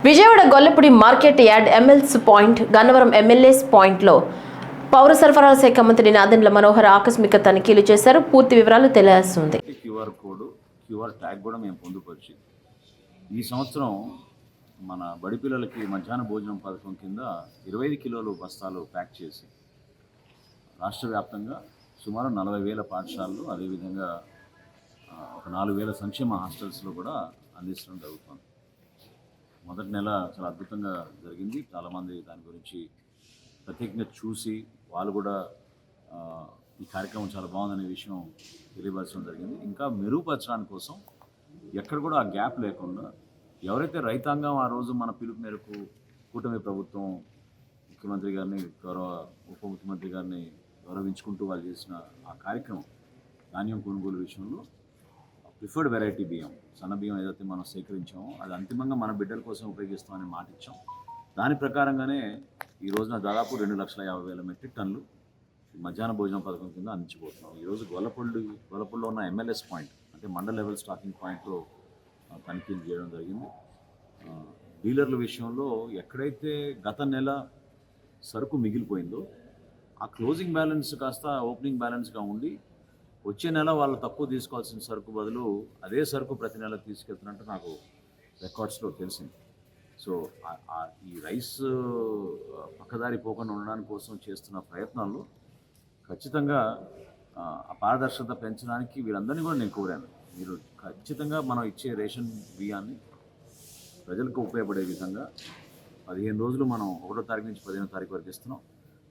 Vijayawada Gollapudi market yard MLS point, Gannavaram MLAs పాయింట్లో పౌర సరఫరాల శాఖ మంత్రి నాదెండ్ల మనోహర్ ఆకస్మిక తనిఖీలు చేశారు. పూర్తి వివరాలు తెలియాల్సింది. క్యూఆర్ కోడ్, క్యూఆర్ ట్యాగ్ కూడా మేము పొందుపరిచి ఈ సంవత్సరం మన బడి పిల్లలకి మధ్యాహ్న భోజనం పథకం కింద 25 కిలోలు బస్తాలు ప్యాక్ చేసి రాష్ట్ర వ్యాప్తంగా సుమారు 40,000 పాఠశాలలు, అదేవిధంగా ఒక 4,000 సంక్షేమ హాస్టల్స్లో కూడా అందించడం జరుగుతుంది. మొదటి నెల చాలా అద్భుతంగా జరిగింది. చాలామంది దాని గురించి ప్రత్యేకంగా చూసి వాళ్ళు కూడా ఈ కార్యక్రమం చాలా బాగుందనే విషయం తెలియపరచడం జరిగింది. ఇంకా మెరుగుపరచడానికి కోసం ఎక్కడ కూడా ఆ గ్యాప్ లేకుండా ఎవరైతే రైతాంగం ఆ రోజు మన పిలుపు మేరకు కూటమి ప్రభుత్వం ముఖ్యమంత్రి గారిని, గౌరవ ఉప ముఖ్యమంత్రి గారిని గౌరవించుకుంటూ వాళ్ళు చేసిన ఆ కార్యక్రమం ధాన్యం కొనుగోలు విషయంలో ప్రిఫర్డ్ వెరైటీ బియ్యం, సన్న బియ్యం ఏదైతే మనం సేకరించామో అది అంతిమంగా మన బిడ్డల కోసం ఉపయోగిస్తామని మాట ఇచ్చాం. దాని ప్రకారంగానే ఈ రోజున దాదాపు 2,50,000 మెట్రిక్ టన్నులు మధ్యాహ్న భోజనం పథకం కింద అందించబోతున్నాం. ఈరోజు గొల్లపూడిలో ఉన్న ఎమ్మెల్యేస్ పాయింట్, అంటే మండల లెవెల్ స్టాకింగ్ పాయింట్లో తనిఖీలు చేయడం జరిగింది. డీలర్ల విషయంలో ఎక్కడైతే గత నెల సరుకు మిగిలిపోయిందో ఆ క్లోజింగ్ బ్యాలెన్స్ కాస్త ఓపెనింగ్ బ్యాలెన్స్గా ఉండి వచ్చే నెల వాళ్ళు తక్కువ తీసుకోవాల్సిన సరుకు బదులు అదే సరుకు ప్రతి నెల తీసుకెళ్తున్నట్టు నాకు రికార్డ్స్లో తెలిసింది. సో ఈ రైస్ పక్కదారి పోకుండా ఉండడానికి కోసం చేస్తున్న ప్రయత్నాల్లో ఖచ్చితంగా పారదర్శకత పెంచడానికి వీరందరినీ కూడా నేను కోరాను. మీరు ఖచ్చితంగా మనం ఇచ్చే రేషన్ బియ్యాన్ని ప్రజలకు ఉపయోగపడే విధంగా 15 రోజులు మనం 1వ తారీఖు నుంచి 15వ తారీఖు వరకు ఇస్తున్నాం.